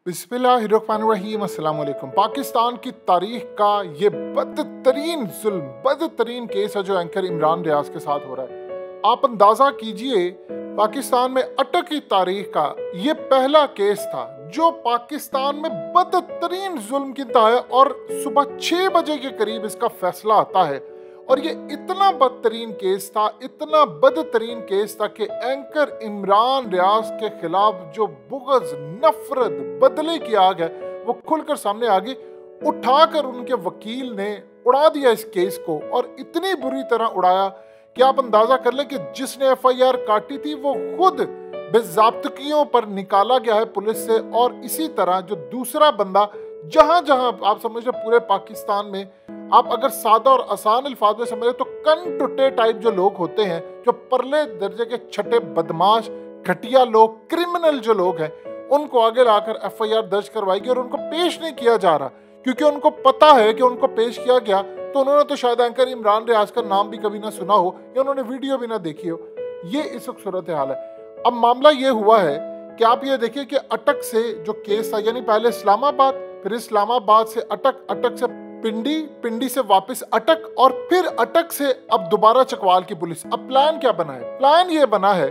बिस्मिल्लाहिर्रहमानिर्रहीम। अस्सलाम वालेकुम। पाकिस्तान की तारीख का ये बदतरीन जुल्म, बदतरीन केस है जो एंकर इमरान रियाज के साथ हो रहा है। आप अंदाज़ा कीजिए, पाकिस्तान में अटक की तारीख का ये पहला केस था जो पाकिस्तान में बदतरीन जुल्म की इंतहा है, और सुबह 6 बजे के करीब इसका फैसला आता है। और ये इतना बदतरीन केस था, इतना बदतरीन केस था कि एंकर इमरान रियाज के खिलाफ जो बुग़्ज़, नफरत, बदले की आग है वो खुलकर सामने आ गई। उठाकर उनके वकील ने उड़ा दिया इस केस को, और इतनी बुरी तरह उड़ाया कि आप अंदाजा कर लें कि जिसने FIR काटी थी वो खुद बेज़ाब्तगियों पर निकाला गया है पुलिस से। और इसी तरह जो दूसरा बंदा, जहां जहां आप समझ रहे पूरे पाकिस्तान में, आप अगर सादा और आसान अल्फाज में समझे तो कन टुटे टाइप जो लोग होते हैं, जो परले दर्जे के छठे बदमाश, घटिया लोग, क्रिमिनल जो लोग हैं, उनको आगे लाकर FIR दर्ज करवाएगी। और उनको पेश नहीं किया जा रहा क्योंकि उनको पता है कि उनको पेश किया गया तो उन्होंने तो शायद एंकर इमरान रियाज का नाम भी कभी ना सुना हो या उन्होंने वीडियो भी ना देखी हो। ये इस वक्त सूरत हाल है। अब मामला ये हुआ है कि आप ये देखिए कि अटक से जो केस था, यानी पहले इस्लामाबाद, फिर इस्लामाबाद से अटक, अटक से पिंडी, पिंडी से वापस अटक, और फिर अटक से अब दोबारा चकवाल की पुलिस। अब प्लान क्या बना है? प्लान ये बना है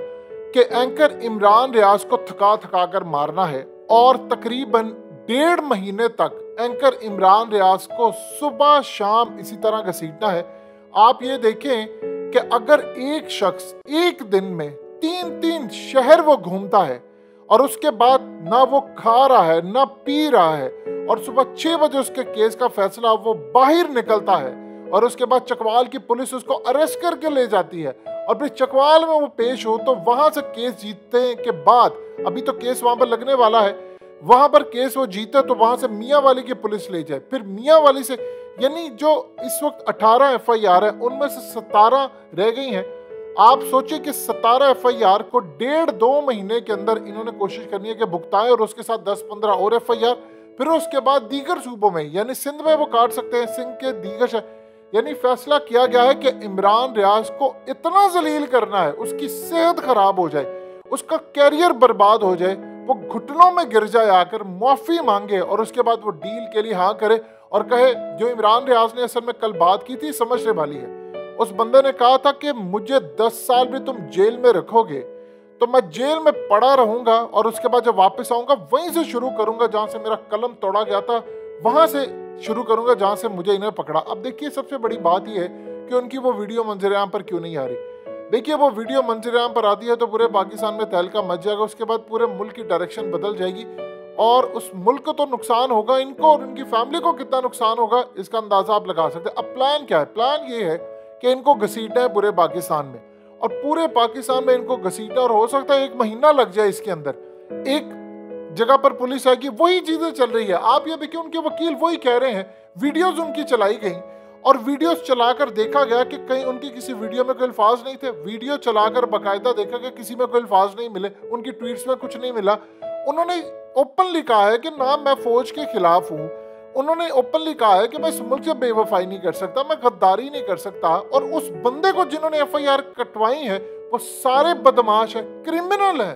कि एंकर इमरान रियाज को थका थका कर मारना है, और तकरीबन 1.5 महीने तक एंकर इमरान रियाज को सुबह शाम इसी तरह घसीटना है। आप ये देखें कि अगर एक शख्स एक दिन में 3-3 शहर वो घूमता है, और उसके बाद ना वो खा रहा है ना पी रहा है, और सुबह 6 बजे उसके केस का फैसला वो बाहर निकलता है, और उसके बाद चकवाल की पुलिस उसको अरेस्ट करके ले जाती है, और फिर चकवाल में वो पेश हो तो वहां से केस जीतने के बाद, अभी तो केस वहां पर लगने वाला है, वहां पर केस वो जीते तो वहां से मियाँ वाली की पुलिस ले जाए, फिर मियाँ वाली से, यानी जो इस वक्त 18 FIR है उनमें से 17 रह गई हैं। आप सोचिए कि 17 FIR को 1.5-2 महीने के अंदर इन्होंने कोशिश करनी है कि भुगताएं, और उसके साथ 10-15 और FIR, फिर उसके बाद दीगर सूबों में, यानी सिंध में वो काट सकते हैं, सिंध के दीगर शहर। यानी फैसला किया गया है कि इमरान रियाज को इतना जलील करना है, उसकी सेहत खराब हो जाए, उसका कैरियर बर्बाद हो जाए, वो घुटनों में गिर जाए, आकर माफी मांगे, और उसके बाद वो डील के लिए हाँ करे और कहे जो इमरान रियाज ने असल में कल बात की थी समझने वाली है। उस बंदे ने कहा था कि मुझे 10 साल भी तुम जेल में रखोगे तो मैं जेल में पड़ा रहूंगा, और उसके बाद जब वापस आऊंगा वहीं से शुरू करूंगा जहां से मेरा कलम तोड़ा गया था, वहां से शुरू करूंगा जहां से मुझे इन्हें पकड़ा। अब देखिए, सबसे बड़ी बात यह है कि उनकी वो वीडियो मंजर-ए-आम पर क्यों नहीं आ रही। देखिए, वो वीडियो मंजर-ए-आम पर आती है तो पूरे पाकिस्तान में तहलका मच जाएगा, उसके बाद पूरे मुल्क की डायरेक्शन बदल जाएगी, और उस मुल्क को तो नुकसान होगा, इनको और उनकी फैमिली को कितना नुकसान होगा इसका अंदाजा आप लगा सकते हैं। अब प्लान क्या है? प्लान ये है कि इनको घसीटना है पूरे पाकिस्तान में, और पूरे पाकिस्तान में इनको घसीटा, और हो सकता है 1 महीना लग जाए इसके अंदर। एक जगह पर पुलिस आएगी, वही चीजें चल रही है। आप ये देखिए, उनके वकील वही कह रहे हैं, वीडियोस उनकी चलाई गई, और वीडियोस चलाकर देखा गया कि कहीं उनकी किसी वीडियो में कोई अल्फाज नहीं थे। वीडियो चलाकर बाकायदा देखा गया, किसी में कोई अल्फाज नहीं मिले, उनकी ट्वीट्स में कुछ नहीं मिला। उन्होंने ओपनली कहा है कि ना मैं फौज के खिलाफ हूँ, उन्होंने ओपनली कहा है कि मैं इस मुल्क से बेवफाई नहीं कर सकता, मैं गद्दारी नहीं कर सकता। और उस बंदे को जिन्होंने FIR कटवाई है वो सारे बदमाश है, क्रिमिनल है,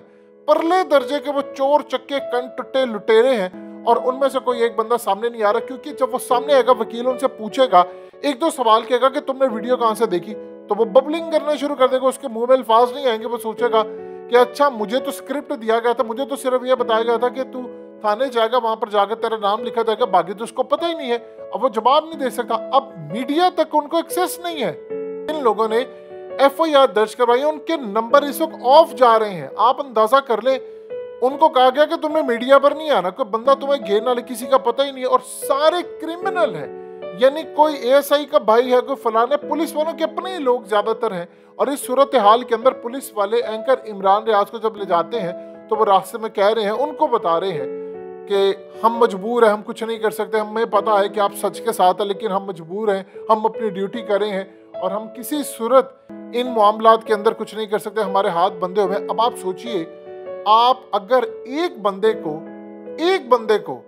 परले दर्जे के वो चोर चक्के कन टुटे लुटेरे हैं, और उनमें से कोई एक बंदा सामने नहीं आ रहा, क्योंकि जब वो सामने आएगा वकील उनसे पूछेगा, 1-2 सवाल कहेगा कि तुमने वीडियो कहाँ से देखी, तो वो बबलिंग करना शुरू कर देगा, उसके मुंह में अल्फाज नहीं आएंगे, वो सोचेगा कि अच्छा मुझे तो स्क्रिप्ट दिया गया था, मुझे तो सिर्फ ये बताया गया था कि तू थाने जाएगा, वहां पर जाकर तेरा नाम लिखा जाएगा, बाकी तो उसको पता ही नहीं है। अब वो जवाब नहीं दे सकता। अब मीडिया तक उनको एक्सेस नहीं है। इन लोगों ने FIR दर्ज करवाई, उनके नंबर इस वक्त ऑफ जा रहे हैं। आप अंदाजा कर ले, उनको कहा गया कि तुम्हें मीडिया पर नहीं आना, कोई बंदा तुम्हें घेर ना ले, किसी का पता ही नहीं है, और सारे क्रिमिनल हैं। यानी कोई ASI का भाई है, कोई फलाने, पुलिस वालों के अपने ही लोग ज्यादातर हैं। और इस सूरत हाल के अंदर पुलिस वाले एंकर इमरान रियाज को जब ले जाते हैं तो वो रास्ते में कह रहे हैं, उनको बता रहे हैं कि हम मजबूर हैं, हम कुछ नहीं कर सकते, हमें पता है कि आप सच के साथ हैं, लेकिन हम मजबूर हैं, हम अपनी ड्यूटी कर रहे हैं, और हम किसी सूरत इन मामलात के अंदर कुछ नहीं कर सकते, हमारे हाथ बंधे हुए हैं। अब आप सोचिए, आप अगर एक बंदे को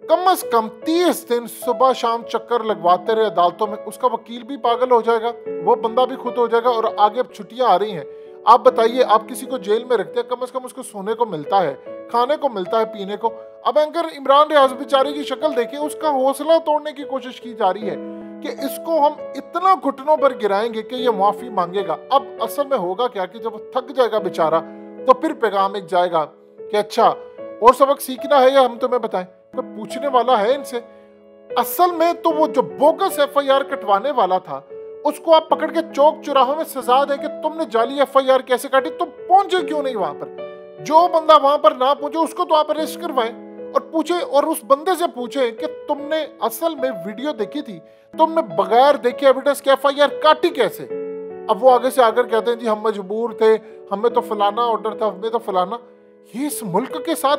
कम से कम 30 दिन सुबह शाम चक्कर लगवाते रहे अदालतों में, उसका वकील भी पागल हो जाएगा, वो बंदा भी खुद हो जाएगा, और आगे अब छुट्टियां आ रही हैं। आप बताइए, आप किसी को जेल में रखते हैं, कम से कम उसको सोने को मिलता है, खाने को मिलता है, पीने को। अब एंकर इमरान रियाज बेचारे की शक्ल देखें, उसका हौसला तोड़ने की कोशिश की जा रही है कि इसको हम इतना घुटनों पर गिराएंगे कि ये माफी मांगेगा। अब असल में होगा क्या कि जब वो थक जाएगा बेचारा तो फिर पैगाम एक जाएगा कि अच्छा और सबक सीखना है या हम तुम्हें बताएं। कोई पूछने वाला है इनसे? असल में तो वो जो बोगस FIR कटवाने वाला था उसको आप पकड़ के चौक चौराहों में सजा दे कि तुमने जाली FIR कैसे काटी, तुम पहुंचे क्यों नहीं वहां पर। जो बंदा वहां पर ना पहुंचे उसको तो आप अरेस्ट करवाएं और पूछे, और उस बंदे से पूछे कि तुमने असल में वीडियो देखी थी, तुमने बगैर देखे एविडेंस के FIR काटी कैसे। अब वो आगे से आकर कहते हैं जी हम मजबूर थे, हमें तो फलाना ऑर्डर था, हमें तो फलाना। ये इस मुल्क के साथ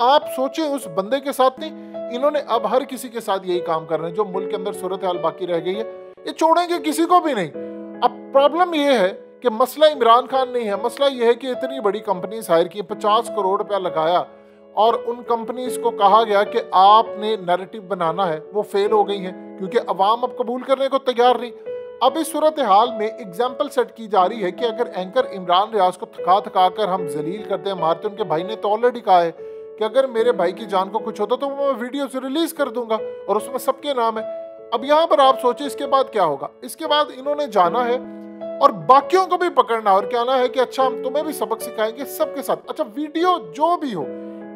आप सोचे, उस बंदे के साथ नहीं, इन्होंने अब हर किसी के साथ यही काम कर रहे हैं। जो मुल्क के अंदर सूरत हाल बाकी रह गई है ये छोड़ेंगे किसी को भी नहीं। अब प्रॉब्लम ये है कि मसला इमरान खान नहीं है, मसला ये है कि इतनी बड़ी कंपनी हायर की, 50 करोड़ रुपया लगाया और उन कंपनीज को कहा गया कि आपने नैरेटिव बनाना है, वो फेल हो गई हैं क्योंकि अवाम अब कबूल करने को तैयार नहीं। अब इस सूरत हाल में एग्जाम्पल सेट की जा रही है कि अगर एंकर इमरान रियाज को थका थका कर हम जलील करते हैं, मारते, उनके भाई ने तो ऑलरेडी कहा है कि अगर मेरे भाई की जान को कुछ होता तो मैं वीडियो से रिलीज कर दूंगा और उसमें सबके नाम है। अब यहाँ पर आप सोचिए इसके बाद क्या होगा। इसके बाद इन्होंने जाना है और बाकियों को भी पकड़ना और कहना है कि अच्छा हम तुम्हें भी सबक सिखाएंगे सबके साथ। अच्छा वीडियो जो भी हो,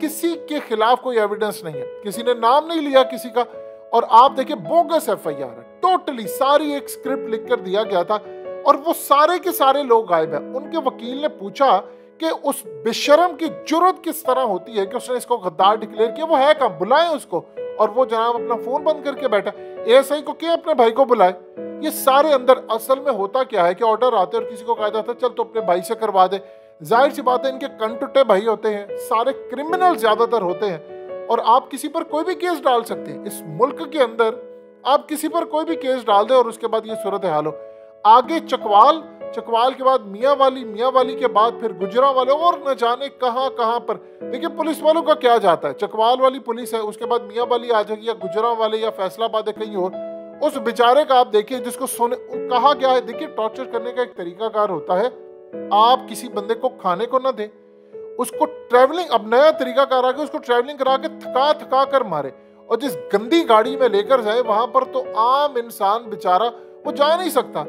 किसी के खिलाफ कोई एविडेंस नहीं है, किसी ने नाम नहीं लिया किसी का, और आप देखिए बोगस FIR है, टोटली सारी एक स्क्रिप्ट लिख कर दिया गया था और वो सारे के सारे लोग गायब है। उनके वकील ने पूछा कि उस बेशरम की जुर्रत किस तरह होती है कि उसने इसको गद्दार डिक्लेयर किया, वो है कहाँ, बुलाएं उसको। और वो जनाब अपना फोन बंद करके बैठा। ASI को क्या अपने भाई को बुलाए। ये सारे अंदर असल में होता क्या है कि ऑर्डर आते और किसी को कहा जाता है चल तो अपने भाई से करवा दे। जाहिर सी बात है इनके कंटुटे भाई होते हैं, सारे क्रिमिनल ज्यादातर होते हैं और आप किसी पर कोई भी केस डाल सकते हैं। इस मुल्क के अंदर आप किसी पर कोई भी केस डाल दे और उसके बाद ये सूरत हाल हो। आगे चकवाल के बाद मियाँ वाली के बाद फिर गुजरांवाले और न जाने कहां पर। देखिए पुलिस वालों का क्या जाता है, चकवाल वाली पुलिस है, उसके बाद मियाँ वाली आ जाएगी या गुजरांवाले या फैसलाबाद है कहीं और। उस बेचारे का आप देखिए जिसको सोने कहा गया है। देखिए टॉर्चर करने का एक तरीकाकार होता है, आप किसी बंदे को खाने को ना दे, उसको ट्रैवलिंग, अब नया तरीकाकार आ गया, उसको ट्रैवलिंग करा के थका कर मारे और जिस गंदी गाड़ी में लेकर जाए वहां पर तो आम इंसान बेचारा वो जा नहीं सकता।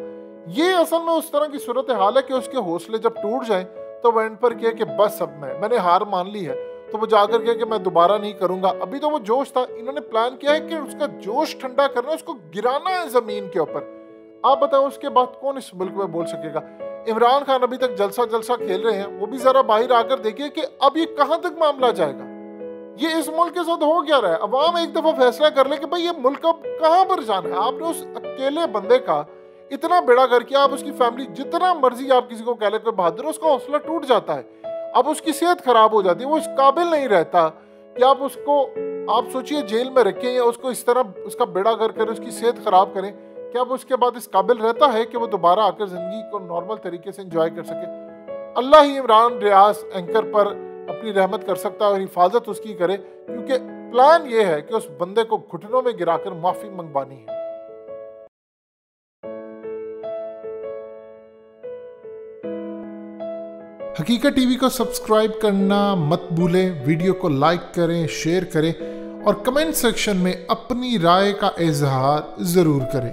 ये असल में उस तरह की सूरत हाल है कि उसके हौसले जब टूट जाएं तो वो एंड पर किया कि बस अब मैंने हार मान ली है, तो वो जाकर किया कि मैं दोबारा नहीं करूंगा। अभी तो वो जोश था, इन्होंने प्लान किया है कि उसका जोश ठंडा करना, उसको गिराना है जमीन के ऊपर। आप बताओ उसके बाद कौन इस मुल्क में बोल सकेगा। इमरान खान अभी तक जलसा खेल रहे हैं, वो भी जरा बाहर आकर देखिए कि अब ये कहां तक मामला जाएगा। ये इस मुल्क के साथ हो क्या रहा है। अवाम एक दफा फैसला कर ले कि भाई ये मुल्क अब कहां पर जाना है। आपने उस अकेले बंदे का इतना बेड़ा कर किया, आप उसकी फैमिली जितना मर्जी आप किसी को कह ले कोई बहादुर, उसका हौसला टूट जाता है। अब उसकी सेहत खराब हो जाती है, वो इस काबिल नहीं रहता कि आप उसको, आप सोचिए जेल में रखें या उसको इस तरह उसका बेड़ा कर कर उसकी सेहत खराब करें, क्या अब उसके बाद इस काबिल रहता है कि वो दोबारा आकर जिंदगी को नॉर्मल तरीके से एंजॉय कर सके। अल्लाह ही इमरान रियाज एंकर पर अपनी रहमत कर सकता है और हिफाजत उसकी करे, क्योंकि प्लान ये है कि उस बंदे को घुटनों में गिराकर माफी मंगवानी है। हकीकत टीवी को सब्सक्राइब करना मत भूलें, वीडियो को लाइक करें, शेयर करें और कमेंट सेक्शन में अपनी राय का इजहार जरूर करें।